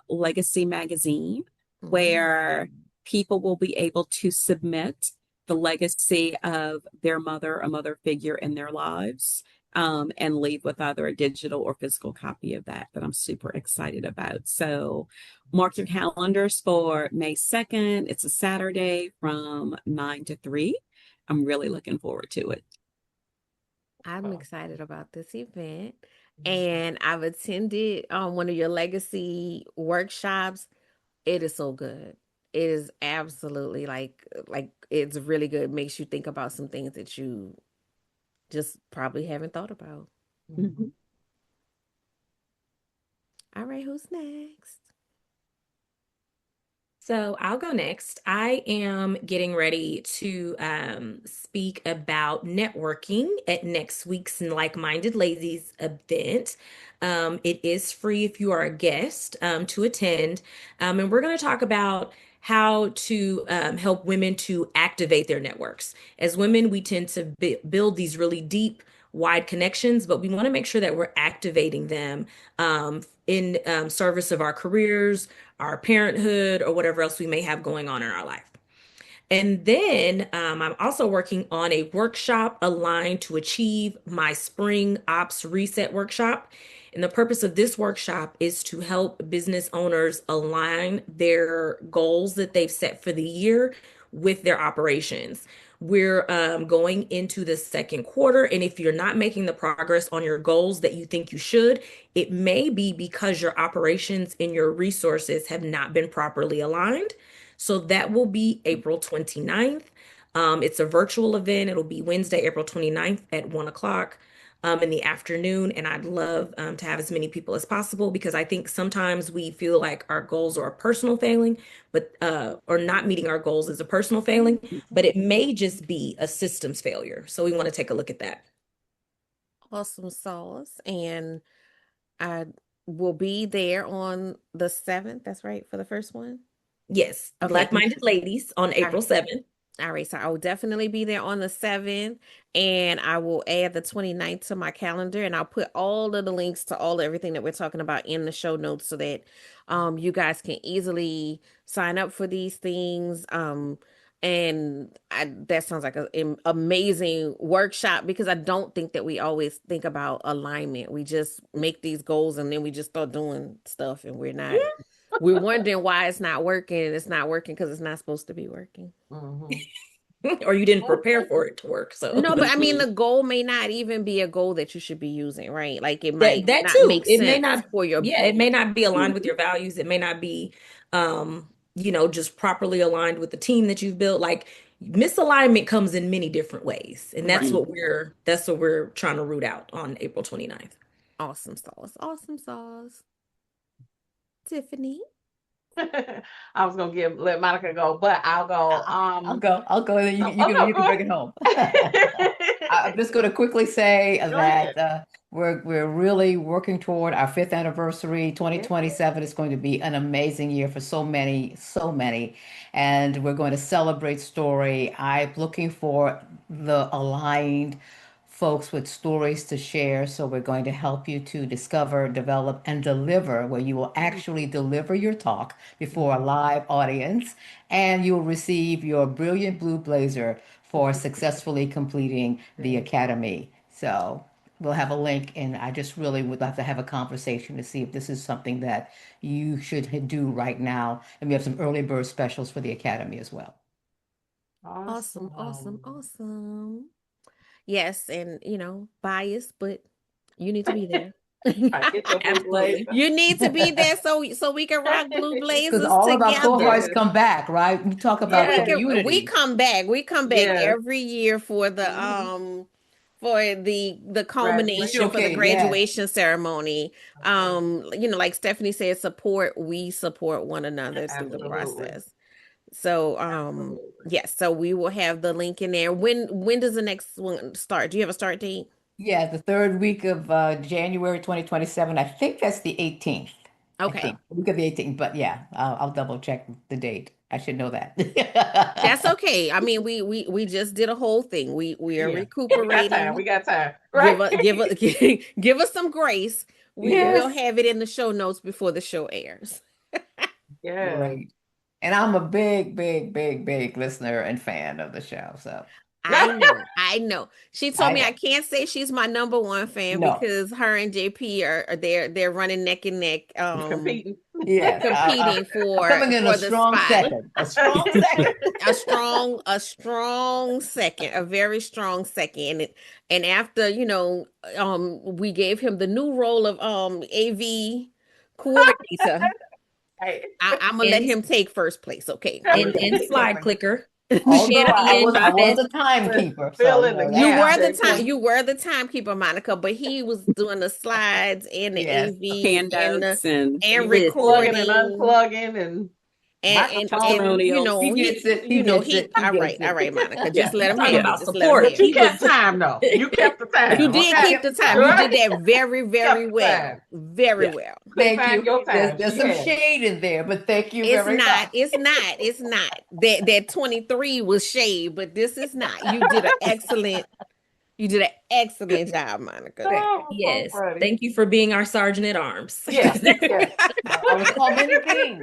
legacy magazine where people will be able to submit the legacy of their mother, a mother figure in their lives, and leave with either a digital or physical copy of that I'm super excited about. So mark your calendars for May 2nd. It's a Saturday from 9 to 3. I'm really looking forward to it. I'm excited about this event, and I've attended one of your legacy workshops. It is so good. It is absolutely like it's really good. Makes you think about some things that you just probably haven't thought about. Mm-hmm. All right, who's next? So I'll go next. I am getting ready to speak about networking at next week's Like-Minded Ladies event. It is free if you are a guest to attend. And we're going to talk about how to help women to activate their networks. As women, we tend to build these really deep, wide connections, but we want to make sure that we're activating them in service of our careers, our parenthood, or whatever else we may have going on in our life. And then I'm also working on a workshop aligned to achieve my spring ops reset workshop. And the purpose of this workshop is to help business owners align their goals that they've set for the year with their operations. We're going into the second quarter, and if you're not making the progress on your goals that you think you should, it may be because your operations and your resources have not been properly aligned. So that will be April 29th. It's a virtual event. It'll be Wednesday, April 29th at 1 o'clock in the afternoon. And I'd love to have as many people as possible because I think sometimes we feel like our goals are a personal failing, but or not meeting our goals is a personal failing, but it may just be a systems failure. So we want to take a look at that. Awesome sauce. And I will be there on the 7th. That's right, for the first one. Yes, Okay. Like-Minded Ladies on April 7th. All right, so I will definitely be there on the 7th, and I will add the 29th to my calendar, and I'll put all of the links to everything that we're talking about in the show notes so that you guys can easily sign up for these things. That sounds like an amazing workshop because I don't think that we always think about alignment. We just make these goals and then we just start doing stuff, and we're wondering why it's not working. It's not working because it's not supposed to be working. Or you didn't prepare for it to work. So No, but I mean, the goal may not even be a goal that you should be using, right? Like it that might that not too. make It may sense not, for your. yeah, it may not be aligned with your values. It may not be just properly aligned with the team that you've built. Like misalignment comes in many different ways. And that's Right. what we're trying to root out on April 29th. Awesome sauce. Awesome sauce. Tiffany. I was gonna let Monica go, but I'll go. I'll go. You no, can go bring it home. I'm just going to quickly say Go ahead. that we're really working toward our 5th anniversary. 2027 is going to be an amazing year for so many, so many, and we're going to celebrate story. I'm looking for the aligned folks with stories to share. So we're going to help you to discover, develop, and deliver, where you will actually deliver your talk before a live audience, and you'll receive your brilliant blue blazer for successfully completing the academy. So we'll have a link, and I just really would love to have a conversation to see if this is something that you should do right now. And we have some early bird specials for the academy as well. Awesome. Awesome. Awesome. Yes, and biased, but you need to be there. Right, get your blue blazer. Absolutely. You need to be there so we can rock blue Because blazers all of our together. cohorts Yes. come back, right? We talk about We Yes. can we community. come back. We come back Yes. every year Mhm. for the culmination for the Graduation. Okay, yes. graduation ceremony. Okay. Like Stephanie said, we support one another through the Absolutely. process. So, Absolutely. yes, so we will have the link in there. When does the next one start? Do you have a start date? Yeah, the third week of January 2027. I think that's the 18th. I Okay. think week of the 18th, but yeah, I'll double check the date. I should know That's that. okay. I mean, we just did a whole thing. We are Yeah. We got time. We recuperating. got time. Right. Give us give us some grace. We'll Yes. have it in the show notes before the show airs. Yeah. Great. And I'm a big, big, big, big listener and fan of the show. So I know, I know. She told I me know. I can't say she's my number one fan No. because her and JP are they're running neck and neck, Competing. Yes. competing I'm coming in a for the strong spot. second. A strong second. A strong second, a very strong second. And after, we gave him the new role of AV coordinator. Right. I'm gonna let And him take first place, okay? I'm gonna and let Okay. him take slide first. clicker, Although champion, I was best. the timekeeper, so Fill you in the know You that gap. were counts. the JP. time you were the timekeeper, Monica, but he was doing the slides and the Yes. AV Handouts and He and was lists, plugging and recording unplugging and and microphone. testimonials. He gets it. He gets it. He gets all it. right, Monica, Yeah, just let you him talk have Yeah. it. about Just let him support. have But you it. He kept was time though. You kept the You time, did okay? keep the time. You did Right? that very, very Kept the well. time. Very yeah. well. Couldn't Thank find you. your time. There's She some had it. shade in there, but thank you very much. It's not. That 23 was shade, but this is not. You did an excellent job, Monica. Oh, so Yes. funny. Thank you for being our sergeant at arms. Yes, yes. I was called many things,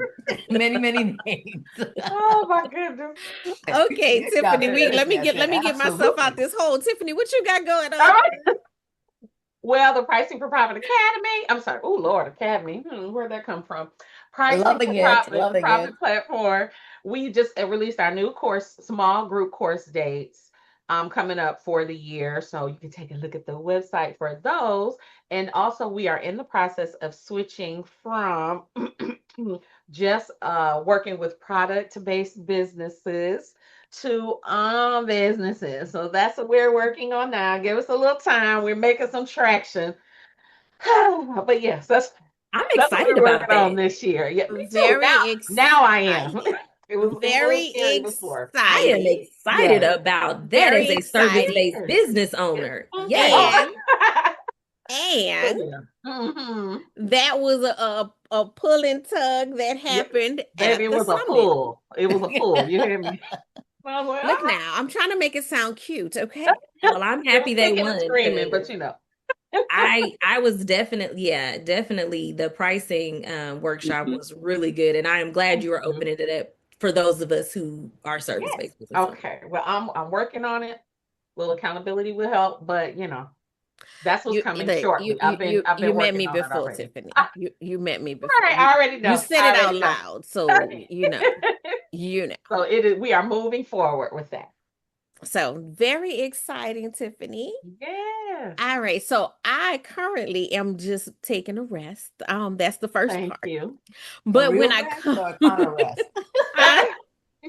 many, many names. Oh my goodness. Okay, Yes, Tiffany, Dr. Yes. Tiffany, I let said, me get myself out absolutely. this hole. Tiffany, what you got going All on? right. Well, the Pricing for Profit Academy. I'm sorry. Oh Lord, Academy. Where'd that come from? Pricing for Loving it, Profit, loving it. Profit Platform. We just released our new course, small group course dates coming up for the year. So you can take a look at the website for those. And also we are in the process of switching from just working with product-based businesses to businesses. So that's what we're working on now. Give us a little time. We're making some traction. But yes, I'm that's what excited we're about working on that. this year. Yeah, me too. Very Now I am. excited. It was Very scary before. I am excited. excited Yes. about that as Very a Me excited. service-based too. business Yes. owner. Oh, Yes. And and yeah. Hmm. that was a pull and tug that Yep. happened Baby, at it the was a summit. pull. It was a pull. You hear me? I was like, Look ah. now, I'm trying to make it sound cute, okay? Well, I'm It was happy they kicking and won screaming, but because you know. I was definitely the pricing workshop Mhm. was really good, and I am glad you are Mhm. opening it up for those of us who are Yes. service-based business owners. Okay. Well, I'm working on it. A little accountability will help, but that's what's coming shortly. I've You been met working me on it before, already. Tiffany. You met me before. Right, I already You know. said I it out already know. loud, so you know. So it is. We are moving forward with that. So very exciting, Tiffany. Yes. All right, so I currently am just taking a rest. That's the first Thank part. you. A But when real I rest come, or a kind of rest? huh?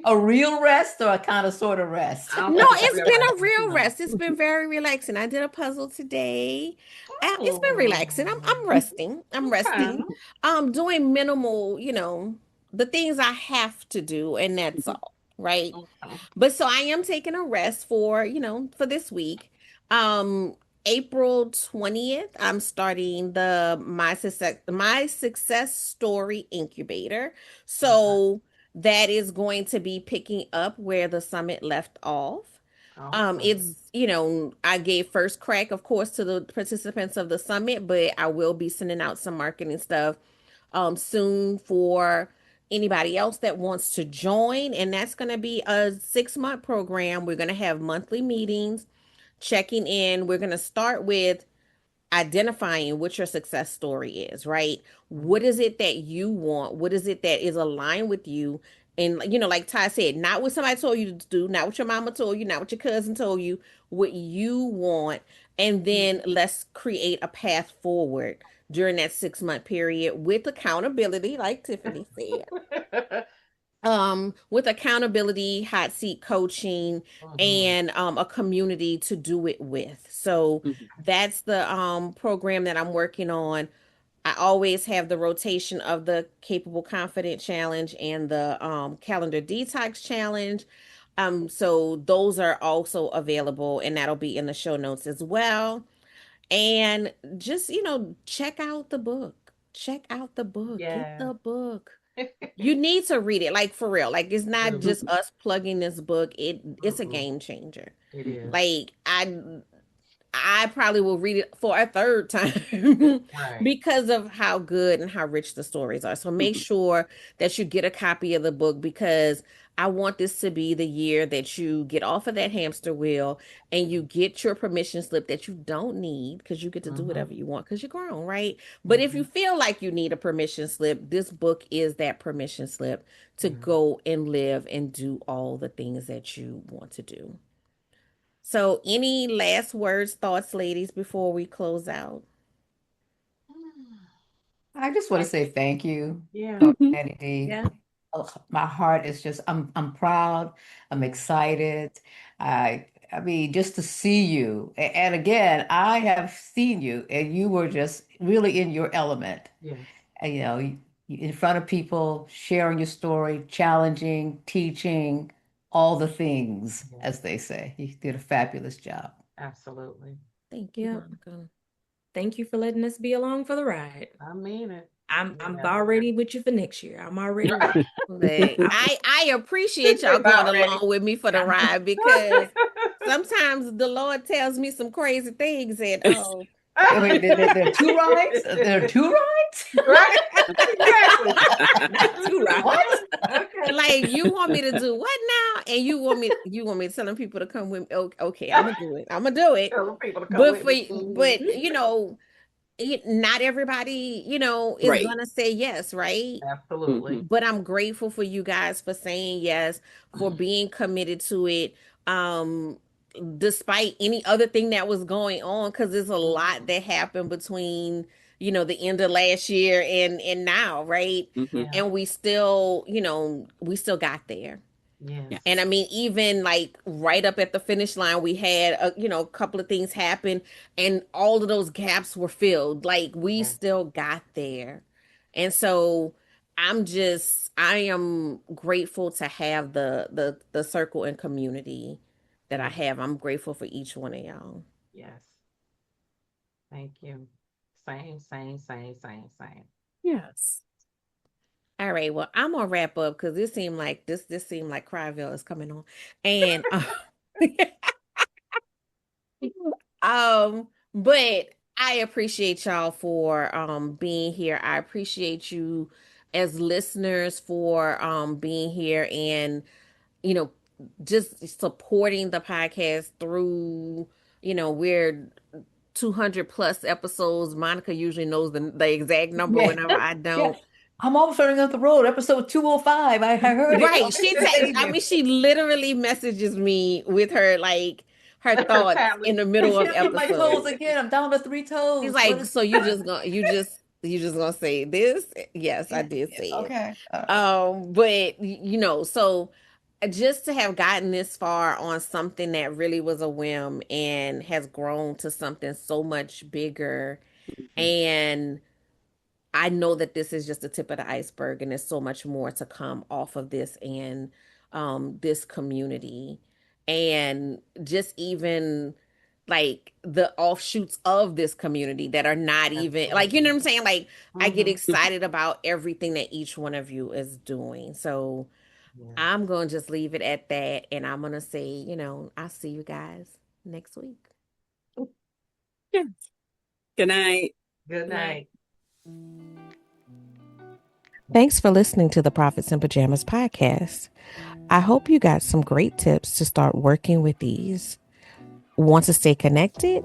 A real rest or a kind of sort of rest? I don't No, think it's a it's real been rest, a but real rest. It's been very relaxing. I did a puzzle today. It's been relaxing. I'm Oh, resting. I'm okay. resting. Doing minimal, the things I have to do, and that's all, right? Okay. But so I am taking a rest for this week. Um, April 20th, I'm starting the My Success Story Incubator. Okay. So that is going to be picking up where the summit left off. Awesome. I gave first crack, of course, to the participants of the summit, but I will be sending out some marketing stuff soon for anybody else that wants to join. And that's going to be a 6-month program. We're going to have monthly meetings, checking in. We're going to start with identifying what your success story is, right? What is it that you want? What is it that is aligned with you? And, like Ty said, not what somebody told you to do, not what your mama told you, not what your cousin told you, what you want. And then let's create a path forward during that 6-month period with accountability, like Tiffany said. With accountability, hot seat coaching, and a community to do it with. So that's the program that I'm working on. I always have the rotation of the Capable Confident Challenge and the Calendar Detox Challenge. So those are also available, and that'll be in the show notes as well. And just, check out the book. Check out the book. Get Yeah. the book. You need to read it, like for real. Like it's not just us plugging this book. It's a game changer. It is. Like I probably will read it for a third time Right. because of how good and how rich the stories are. So make sure that you get a copy of the book, because I want this to be the year that you get off of that hamster wheel and you get your permission slip that you don't need, because you get to do whatever you want because you're grown, right? But if you feel like you need a permission slip, this book is that permission slip to go and live and do all the things that you want to do. So, any last words, thoughts, ladies, before we close out? I just want to say thank you, Yeah. Coach Danni D. Yeah. Oh, my heart is just, I'm proud, I'm excited. I mean, just to see you. And again, I have seen you and you were just really in your element. Yes. And, in front of people, sharing your story, challenging, teaching, all the things, as they say. You did a fabulous job. Absolutely. Thank Yeah. you. Thank you for letting us be along for the ride. I mean it. I'm Yeah. already with you for next year. I'm already ready. Like, I appreciate y'all About going ready. along with me for the ride, because sometimes the Lord tells me some crazy things, and I mean, there are two rides? There are two rides? Right? Exactly. Two rides. What? Okay. like, you want me to do what now? And you want me telling people to come with me? Okay, I'm gonna do it. I'm gonna do it. Telling people to come But with for me. but not everybody, is Right. gonna say yes, right? Absolutely. But I'm grateful for you guys for saying yes, for being committed to it. Despite any other thing that was going on, because there's a lot that happened between, the end of last year and now, right? Yeah. And we still, we still got there. Yes. And I mean, even like right up at the finish line, we had a couple of things happen, and all of those gaps were filled. Like we still got there. And so I am grateful to have the circle and community that I have. I'm grateful for each one of y'all. Yes. Thank you. Same. Yes. All right, well, I'm gonna wrap up because this seemed like Cryville is coming on, and but I appreciate y'all for being here. I appreciate you as listeners for being here, and you know just supporting the podcast through, we're 200 plus episodes. Monica usually knows the exact number Yeah. whenever I don't. Yeah. I'm almost running up the road. Episode 205. I heard it. Right. She literally messages me with her her thoughts in the middle of Hit my toes episodes. again. I'm down to 3 toes. She's What like, is- so you just gonna say this? Yes, I did say it. Okay. But so just to have gotten this far on something that really was a whim and has grown to something so much bigger, and I know that this is just the tip of the iceberg, and there's so much more to come off of this and this community, and just even like the offshoots of this community that are not even like, you know what I'm saying? Like I get excited about everything that each one of you is doing. So I'm going to just leave it at that, and I'm going to say, I'll see you guys next week. Yeah. Good night. Good night. Thanks for listening to the Prophets in Pajamas podcast. I hope you got some great tips to start working with these. Want to stay connected?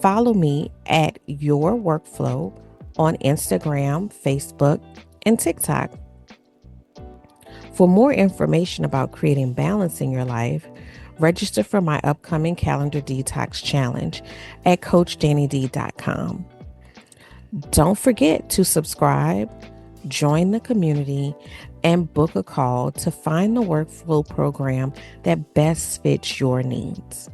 Follow me at Your Workflow on Instagram, Facebook, and TikTok. For more information about creating balance in your life, register for my upcoming Calendar Detox Challenge at CoachDanniD.com. Don't forget to subscribe, join the community, and book a call to find the workflow program that best fits your needs.